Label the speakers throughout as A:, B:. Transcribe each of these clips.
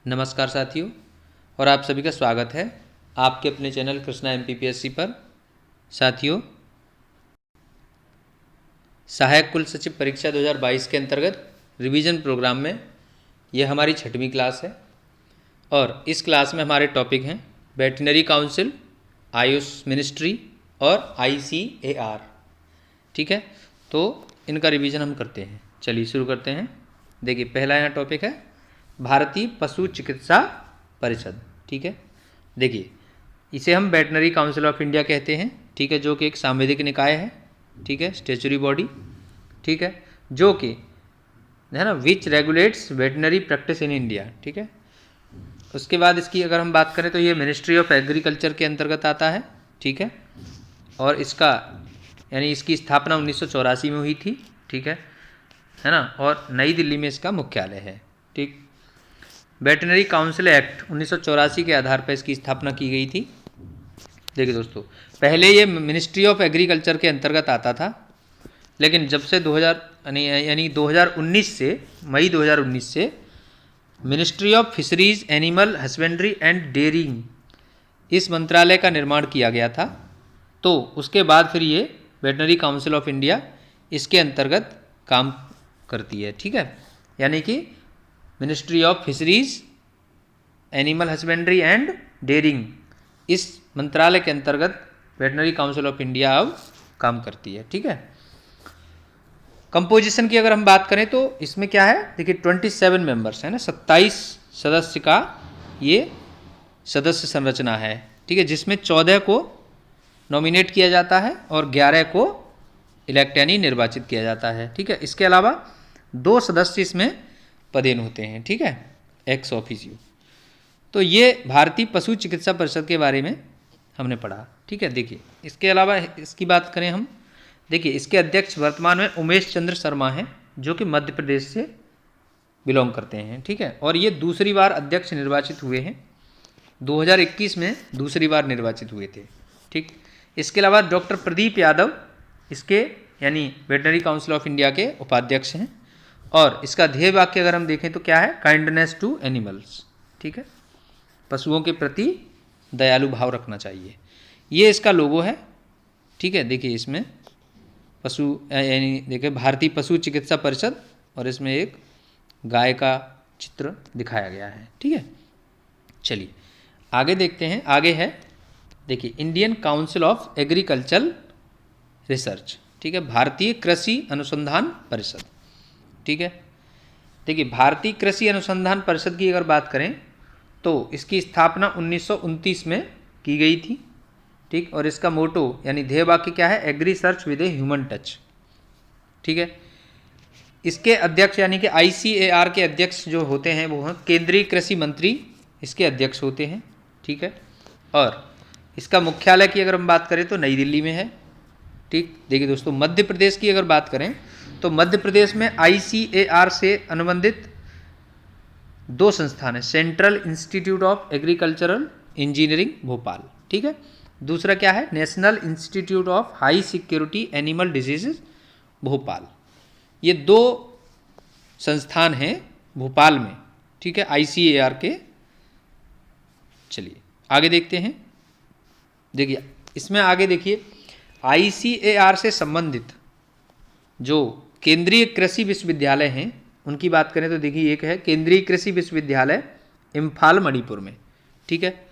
A: नमस्कार साथियों, और आप सभी का स्वागत है आपके अपने चैनल कृष्णा MPPSC पर। साथियों, सहायक कुल सचिव परीक्षा 2022 के अंतर्गत रिवीजन प्रोग्राम में यह हमारी 6वीं क्लास है और इस क्लास में हमारे टॉपिक हैं वेटरनरी काउंसिल, आयुष मिनिस्ट्री और ICAR। ठीक है, तो इनका रिवीजन हम करते हैं। चलिए शुरू करते हैं। देखिए, पहला यहाँ टॉपिक है भारतीय पशु चिकित्सा परिषद। ठीक है, देखिए इसे हम वेटरनरी काउंसिल ऑफ इंडिया कहते हैं। ठीक है, जो कि एक सांविधिक निकाय है। ठीक है, स्टेचुरी बॉडी। ठीक है, जो कि है ना which regulates veterinary practice in India. ठीक है, उसके बाद इसकी अगर हम बात करें तो ये मिनिस्ट्री ऑफ एग्रीकल्चर के अंतर्गत आता है। ठीक है, और इसका यानी इसकी स्थापना 1984 में हुई थी। ठीक है ना, और नई दिल्ली में इसका मुख्यालय है। ठीक, वेटरनरी काउंसिल एक्ट 1984 के आधार पर इसकी स्थापना की गई थी। देखिए दोस्तों, पहले ये मिनिस्ट्री ऑफ एग्रीकल्चर के अंतर्गत आता था, लेकिन जब से 2019 से मई 2019 से ministry of fisheries, animal husbandry and dairying इस मंत्रालय का निर्माण किया गया था, तो उसके बाद फिर ये वेटरनरी काउंसिल ऑफ इंडिया इसके अंतर्गत काम करती है। ठीक है, यानी कि ministry of fisheries, animal husbandry and dairying इस मंत्रालय के अंतर्गत वेटरनरी काउंसिल ऑफ इंडिया अब काम करती है। ठीक है, कंपोजिशन की अगर हम बात करें तो इसमें क्या है, देखिए 27 मेंबर्स है ना, 27 सदस्य का ये सदस्य संरचना है। ठीक है, जिसमें 14 को नॉमिनेट किया जाता है और 11 को इलेक्ट यानी निर्वाचित किया जाता है। ठीक है, इसके अलावा 2 सदस्य इसमें पदेन होते हैं। ठीक है, एक्स ऑफिसियो। तो ये भारतीय पशु चिकित्सा परिषद के बारे में हमने पढ़ा। ठीक है, देखिए इसके अलावा इसकी बात करें हम, देखिए इसके अध्यक्ष वर्तमान में उमेश चंद्र शर्मा हैं, जो कि मध्य प्रदेश से बिलोंग करते हैं। ठीक है, और ये दूसरी बार अध्यक्ष निर्वाचित हुए हैं, 2021 में दूसरी बार निर्वाचित हुए थे। ठीक, इसके अलावा डॉक्टर प्रदीप यादव इसके यानी वेटरनरी काउंसिल ऑफ इंडिया के उपाध्यक्ष हैं, और इसका ध्येय वाक्य अगर हम देखें तो क्या है, काइंडनेस टू एनिमल्स। ठीक है, पशुओं के प्रति दयालु भाव रखना चाहिए, ये इसका लोगो है। ठीक है, देखिए इसमें पशु यानी देखिए भारतीय पशु चिकित्सा परिषद, और इसमें एक गाय का चित्र दिखाया गया है। ठीक है, चलिए आगे देखते हैं। आगे है देखिए Indian council of agricultural research. ठीक है, भारतीय कृषि अनुसंधान परिषद। ठीक है, देखिए भारतीय कृषि अनुसंधान परिषद की अगर बात करें तो इसकी स्थापना 1929 में की गई थी। ठीक, और इसका मोटो यानी ध्येय वाक्य क्या है, agrisearch with a human touch. ठीक है, इसके अध्यक्ष यानी कि ICAR के अध्यक्ष जो होते हैं वो हैं केंद्रीय कृषि मंत्री, इसके अध्यक्ष होते हैं। ठीक है, और इसका मुख्यालय की अगर हम बात करें तो नई दिल्ली में है। ठीक, देखिए दोस्तों, मध्य प्रदेश की अगर बात करें तो मध्य प्रदेश में ICAR से अनुबंधित 2 संस्थान है, central institute of agricultural engineering Bhopal. ठीक है, दूसरा क्या है, national institute of high security animal diseases Bhopal. ये 2 संस्थान हैं भोपाल में। ठीक है, ICAR के। चलिए आगे देखते हैं। देखिए इसमें आगे देखिए ICAR से संबंधित जो केंद्रीय कृषि विश्वविद्यालय हैं उनकी बात करें तो देखिए एक है केंद्रीय कृषि विश्वविद्यालय इम्फाल मणिपुर में। ठीक है,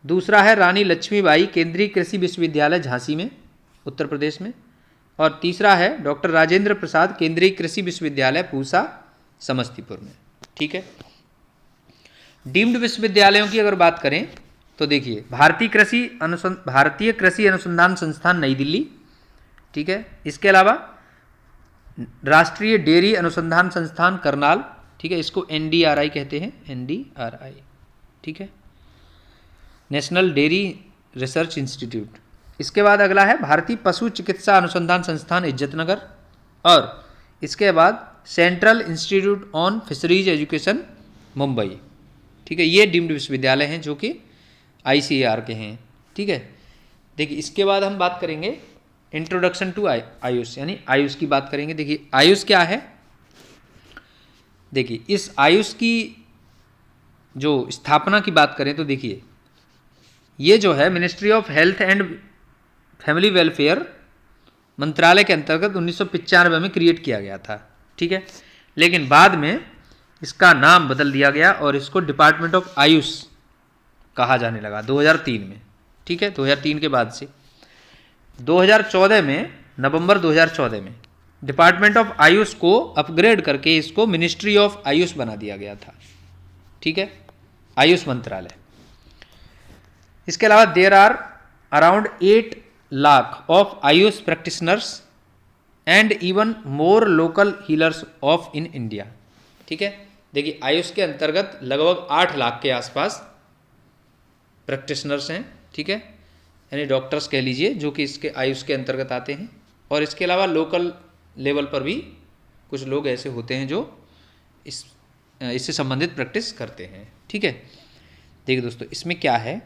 A: दूसरा है रानी लक्ष्मीबाई केंद्रीय कृषि विश्वविद्यालय झांसी में उत्तर प्रदेश में, और तीसरा है डॉक्टर राजेंद्र प्रसाद केंद्रीय कृषि विश्वविद्यालय पूसा समस्तीपुर में। ठीक है, डीम्ड विश्वविद्यालयों की अगर बात करें तो देखिए भारतीय कृषि अनुसंधान संस्थान नई दिल्ली। ठीक है, इसके अलावा राष्ट्रीय डेयरी अनुसंधान संस्थान करनाल। ठीक है, इसको NDRI कहते हैं, NDRI। ठीक है, नेशनल डेयरी रिसर्च इंस्टीट्यूट। इसके बाद अगला है भारतीय पशु चिकित्सा अनुसंधान संस्थान इज्जतनगर, और इसके बाद central institute on fisheries education Mumbai. ठीक है, ये डीम्ड विश्वविद्यालय हैं जो कि ICAR के हैं। ठीक है, देखिए इसके बाद हम बात करेंगे इंट्रोडक्शन टू आयुष, यानी आयुष की बात करेंगे। देखिए आयुष क्या है, देखिए इस आयुष की जो स्थापना की बात करें तो देखिए, ये जो है ministry of health and family welfare मंत्रालय के अंतर्गत 1995 में क्रिएट किया गया था, ठीक है। लेकिन बाद में इसका नाम बदल दिया गया और इसको डिपार्टमेंट ऑफ आयुष कहा जाने लगा 2003 में, ठीक है। 2003 के बाद से 2014 में, नवंबर 2014 में डिपार्टमेंट ऑफ आयुष को अपग्रेड करके इसको मिनिस्ट्री ऑफ आयुष बना दिया गया था, ठीक है, आयुष मंत्रालय। इसके अलावा there are around 8 lakh of Ayush practitioners and even more local healers of in India, ठीक है। देखिए, आयुष के अंतर्गत लगभग 8 लाख के आसपास प्रैक्टिशनर्स हैं, ठीक है, यानी डॉक्टर्स कह लीजिए, जो कि इसके आयुष के अंतर्गत आते हैं। और इसके अलावा लोकल लेवल पर भी कुछ लोग ऐसे होते हैं जो इससे संबंधित प्रैक्टिस करते हैं, ठीक है। देखिए दोस्तों, इसमें क्या है,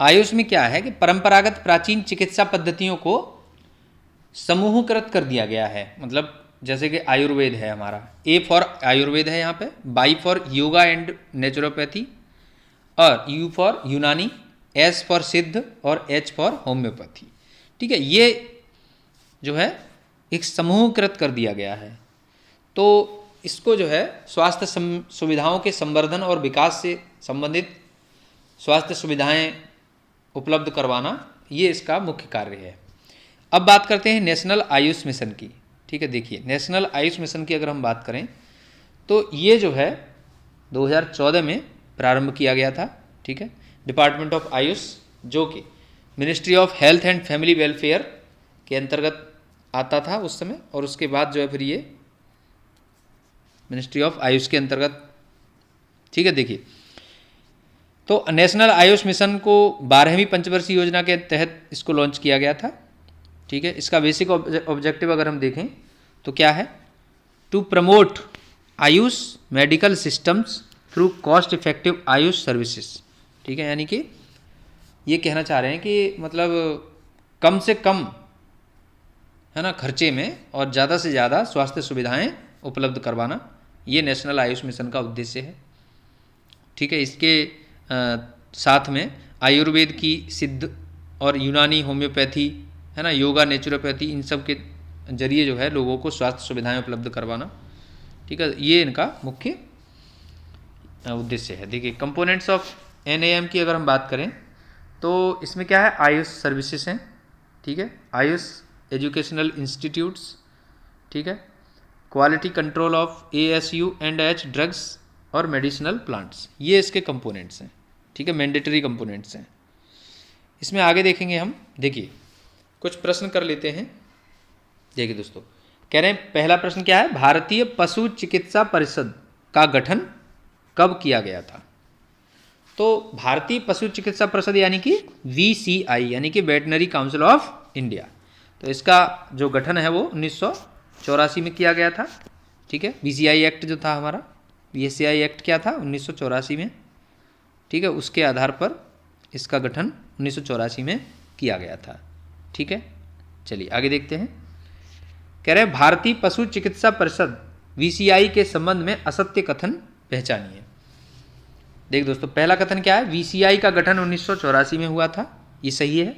A: आयुष में क्या है कि परंपरागत प्राचीन चिकित्सा पद्धतियों को समूहकृत कर दिया गया है। मतलब जैसे कि आयुर्वेद है हमारा, ए फॉर आयुर्वेद है यहाँ पे, by for yoga and naturopathy, और यू फॉर यूनानी, एस फॉर सिद्ध और एच फॉर होम्योपैथी, ठीक है। ये जो है एक समूहकृत कर दिया गया है। तो इसको जो है स्वास्थ्य सुविधाओं के संवर्धन और विकास से संबंधित स्वास्थ्य सुविधाएं उपलब्ध करवाना, ये इसका मुख्य कार्य है। अब बात करते हैं नेशनल आयुष मिशन की, ठीक है। देखिए, नेशनल आयुष मिशन की अगर हम बात करें तो ये जो है 2014 में प्रारंभ किया गया था, ठीक है। डिपार्टमेंट ऑफ आयुष, जो कि ministry of health and family welfare के अंतर्गत आता था उस समय, और उसके बाद जो है फिर ये मिनिस्ट्री ऑफ आयुष के अंतर्गत, ठीक है। देखिए, तो नेशनल आयुष मिशन को 12वीं पंचवर्षीय योजना के तहत इसको लॉन्च किया गया था, ठीक है। इसका बेसिक ऑब्जेक्टिव अगर हम देखें तो क्या है, to promote Ayush medical systems through cost effective Ayush services, ठीक है। यानी कि ये कहना चाह रहे हैं कि मतलब कम से कम, है ना, खर्चे में और ज़्यादा से ज़्यादा स्वास्थ्य सुविधाएं उपलब्ध करवाना, ये नेशनल आयुष मिशन का उद्देश्य है, ठीक है। इसके साथ में आयुर्वेद की, सिद्ध और यूनानी, होम्योपैथी, है ना, योगा, नेचुरोपैथी, इन सब के जरिए जो है लोगों को स्वास्थ्य सुविधाएं उपलब्ध करवाना, ठीक है, ये इनका मुख्य उद्देश्य है। देखिए, कंपोनेंट्स ऑफ NAM की अगर हम बात करें तो इसमें क्या है, आयुष सर्विसेज हैं, ठीक है, आयुष एजुकेशनल इंस्टीट्यूट्स, ठीक है, quality control of ASU&H drugs और मेडिसिनल प्लांट्स, ये इसके कंपोनेंट्स हैं, ठीक है, मैंडेटरी कंपोनेंट्स हैं। इसमें आगे देखेंगे हम। देखिए, कुछ प्रश्न कर लेते हैं। देखिए दोस्तों, कह रहे हैं पहला प्रश्न क्या है, भारतीय पशु चिकित्सा परिषद का गठन कब किया गया था। तो भारतीय पशु चिकित्सा परिषद यानी कि VCI, यानी कि वेटनरी काउंसिल ऑफ इंडिया, तो इसका जो गठन है वो 1984 में किया गया था, ठीक है। VCI एक्ट जो था हमारा, VCI एक्ट क्या था 1984 में, ठीक है, उसके आधार पर इसका गठन 1984 में किया गया था, ठीक है। चलिए आगे देखते हैं। कह रहे हैं भारतीय पशु चिकित्सा परिषद VCI के संबंध में असत्य कथन पहचानिए। देख दोस्तों, पहला कथन क्या है, VCI का गठन 1984 में हुआ था, ये सही है।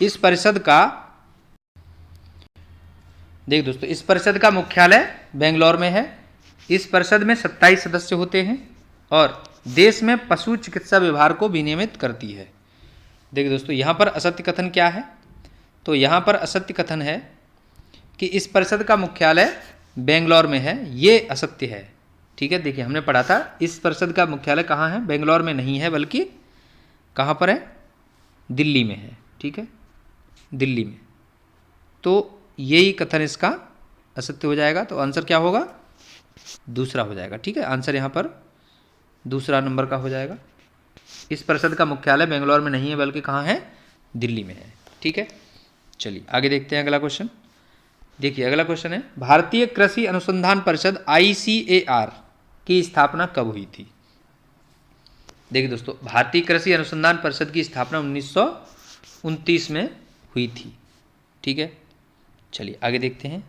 A: इस परिषद का, देख दोस्तों, इस परिषद का मुख्यालय बेंगलोर में है। इस परिषद में 27 सदस्य होते हैं और देश में पशु चिकित्सा विभाग को विनियमित करती है। देखिए दोस्तों, यहाँ पर असत्य कथन क्या है, तो यहाँ पर असत्य कथन है कि इस परिषद का मुख्यालय बेंगलोर में है, ये असत्य है, ठीक है। देखिए, हमने पढ़ा था इस परिषद का मुख्यालय कहाँ है, बेंगलोर में नहीं है, बल्कि कहाँ पर है, दिल्ली में है, ठीक है, दिल्ली में। तो यही कथन इसका असत्य हो जाएगा, तो आंसर क्या होगा, दूसरा हो जाएगा, ठीक है। आंसर यहाँ पर दूसरा नंबर का हो जाएगा। इस परिषद का मुख्यालय बेंगलोर में नहीं है, बल्कि कहाँ है, दिल्ली में है, ठीक है। चलिए आगे देखते हैं अगला क्वेश्चन। देखिए, अगला क्वेश्चन है, भारतीय कृषि अनुसंधान परिषद ICAR की स्थापना कब हुई थी। देखिए दोस्तों, भारतीय कृषि अनुसंधान परिषद की स्थापना 1929 में हुई थी, ठीक है। चलिए आगे देखते हैं।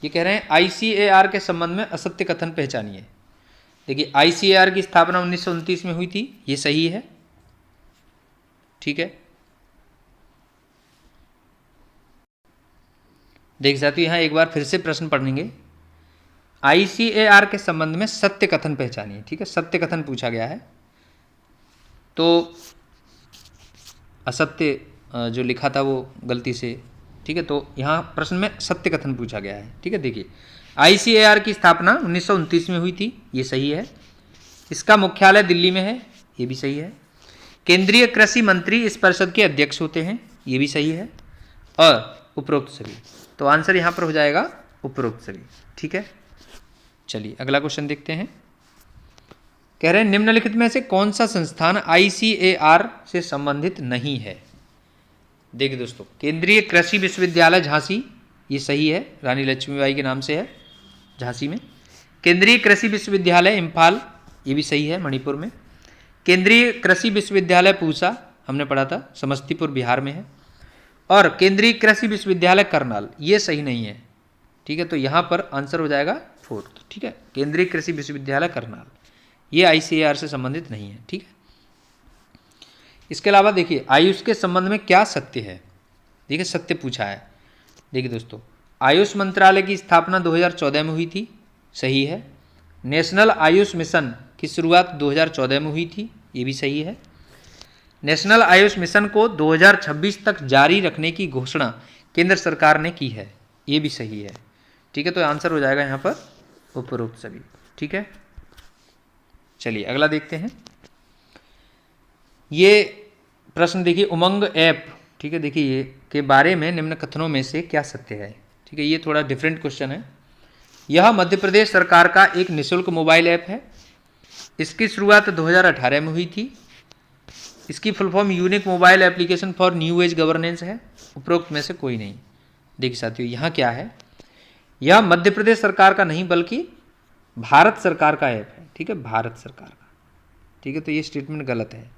A: ये कह रहे हैं ICAR के संबंध में असत्य कथन पहचानिए। देखिए आईसीएआर की स्थापना 1929 में हुई थी, ये सही है, ठीक है। देख सकते हो यहाँ एक बार फिर से प्रश्न पढ़ेंगे। आईसीएआर के संबंध में सत्य कथन पहचानिए, ठीक है, सत्य कथन पूछा गया है। तो असत्य जो लिखा था वो गलती से, ठीक है, तो यहाँ प्रश्न में सत्य कथन पूछा गया है, ठीक है। देखिए आईसीएआर की स्थापना 1929 में हुई थी, ये सही है। इसका मुख्यालय दिल्ली में है, ये भी सही है। केंद्रीय कृषि मंत्री इस परिषद के अध्यक्ष होते हैं, ये भी सही है। और उपरोक्त सभी, तो आंसर यहाँ पर हो जाएगा उपरोक्त सभी, ठीक है। चलिए अगला क्वेश्चन देखते हैं। कह रहे हैं निम्नलिखित में से कौन सा संस्थान आईसीएआर से संबंधित नहीं है। देखिए दोस्तों, केंद्रीय कृषि विश्वविद्यालय झांसी, ये सही है, रानी लक्ष्मीबाई के नाम से है झांसी में। केंद्रीय कृषि विश्वविद्यालय इम्फाल, ये भी सही है, मणिपुर में। केंद्रीय कृषि विश्वविद्यालय पूसा, हमने पढ़ा था, समस्तीपुर बिहार में है। और केंद्रीय कृषि विश्वविद्यालय करनाल, ये सही नहीं है, ठीक है। तो यहाँ पर आंसर हो जाएगा फोर्थ, ठीक है, केंद्रीय कृषि विश्वविद्यालय करनाल, ये आईसीएआर से संबंधित नहीं है, ठीक है। इसके अलावा देखिए आयुष के संबंध में क्या सत्य है, देखिए सत्य पूछा है। देखिए दोस्तों, आयुष मंत्रालय की स्थापना 2014 में हुई थी, सही है। नेशनल आयुष मिशन की शुरुआत 2014 में हुई थी, ये भी सही है। नेशनल आयुष मिशन को 2026 तक जारी रखने की घोषणा केंद्र सरकार ने की है, ये भी सही है, ठीक है। तो आंसर हो जाएगा यहाँ पर उपरोक्त सभी, ठीक है। चलिए अगला देखते हैं। ये प्रश्न देखिए उमंग ऐप, ठीक है, देखिए ये के बारे में निम्न कथनों में से क्या सत्य है, ठीक है। ये थोड़ा डिफरेंट क्वेश्चन है। यह मध्य प्रदेश सरकार का एक निःशुल्क मोबाइल ऐप है। इसकी शुरुआत 2018 में हुई थी। इसकी full form unique mobile application for new age governance है। उपरोक्त में से कोई नहीं। देखिए साथियों, यहाँ क्या है, यह मध्य प्रदेश सरकार का नहीं बल्कि भारत सरकार का ऐप है, ठीक है, भारत सरकार का, ठीक है। तो ये स्टेटमेंट गलत है,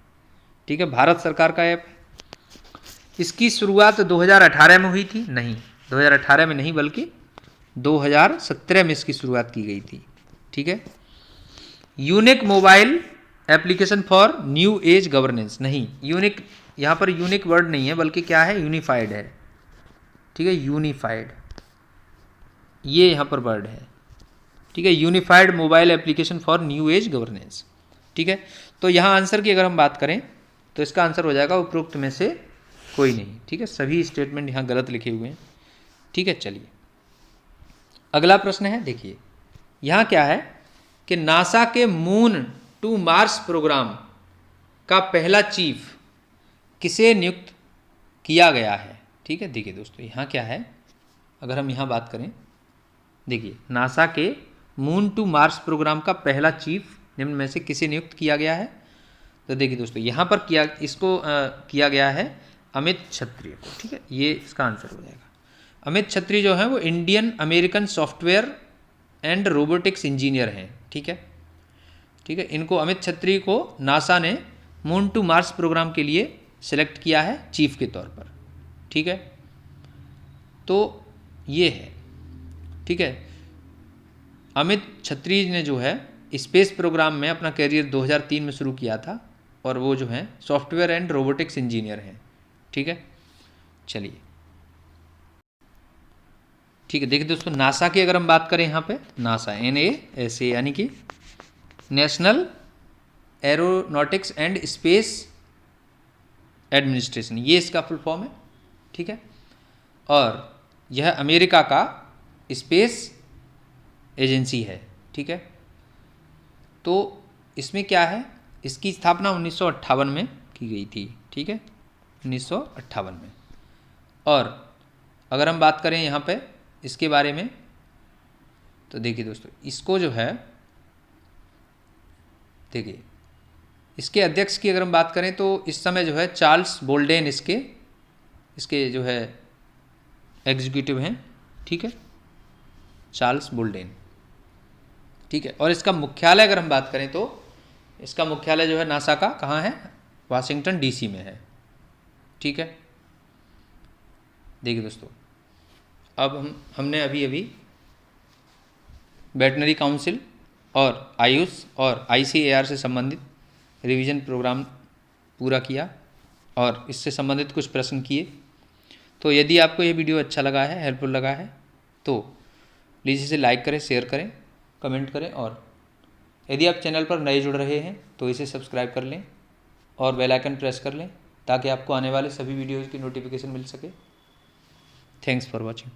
A: ठीक है, भारत सरकार का ऐप है। इसकी शुरुआत 2018 में हुई थी, नहीं 2018 में नहीं बल्कि 2017 में इसकी शुरुआत की गई थी, ठीक है। Unique mobile application for new age governance, नहीं, यूनिक यहाँ पर यूनिक वर्ड नहीं है बल्कि क्या है, यूनिफाइड है, ठीक है, यूनिफाइड, ये यहाँ पर वर्ड है, ठीक है, unified mobile application for new age governance, ठीक है। तो यहाँ आंसर की अगर हम बात करें तो इसका आंसर हो जाएगा उपरोक्त में से कोई नहीं, ठीक है, सभी स्टेटमेंट यहाँ गलत लिखे हुए हैं, ठीक है। चलिए अगला प्रश्न है, देखिए यहाँ क्या है कि नासा के मून टू मार्स प्रोग्राम का पहला चीफ किसे नियुक्त किया गया है, ठीक है। देखिए दोस्तों, यहाँ क्या है, अगर हम यहाँ बात करें, देखिए नासा के मून टू मार्स प्रोग्राम का पहला चीफ निम्न में से किसे नियुक्त किया गया है। तो देखिए दोस्तों, यहाँ पर किया गया है अमित छत्री को, ठीक है, ये इसका आंसर हो जाएगा। अमित छत्री जो है वो Indian American software and robotics engineer हैं, ठीक है, ठीक है। इनको अमित छत्री को नासा ने मून टू मार्स प्रोग्राम के लिए सिलेक्ट किया है चीफ के तौर पर, ठीक है। तो ये है, ठीक है। अमित छत्री ने जो है स्पेस प्रोग्राम में अपना करियर 2003 में शुरू किया था और वो जो है सॉफ्टवेयर एंड रोबोटिक्स इंजीनियर हैं, ठीक है। चलिए ठीक है, देखिए दोस्तों, नासा की अगर हम बात करें यहाँ पे, नासा NASA यानी कि national aeronautics and space administration, ये इसका फुल फॉर्म है, ठीक है। और यह अमेरिका का स्पेस एजेंसी है, ठीक है। तो इसमें क्या है, इसकी स्थापना 1958 में की गई थी, ठीक है, 1958 में। और अगर हम बात करें यहाँ पे इसके बारे में, तो देखिए दोस्तों, इसको जो है, देखिए इसके अध्यक्ष की अगर हम बात करें तो इस समय जो है चार्ल्स बोल्डेन इसके जो है एग्जीक्यूटिव हैं, ठीक है, चार्ल्स बोल्डेन, ठीक है। और इसका मुख्यालय अगर हम बात करें तो इसका मुख्यालय जो है नासा का कहाँ है, वाशिंगटन DC में है, ठीक है। देखिए दोस्तों, अब हमने अभी वेटनरी काउंसिल और आयुष और ICAR से संबंधित रिवीजन प्रोग्राम पूरा किया और इससे संबंधित कुछ प्रश्न किए। तो यदि आपको ये वीडियो अच्छा लगा है, हेल्पफुल लगा है, तो प्लीज़ इसे लाइक करें, शेयर करें, कमेंट करें, और यदि आप चैनल पर नए जुड़ रहे हैं तो इसे सब्सक्राइब कर लें और बेल आइकन प्रेस कर लें ताकि आपको आने वाले सभी वीडियोज़ की नोटिफिकेशन मिल सके। Thanks for watching.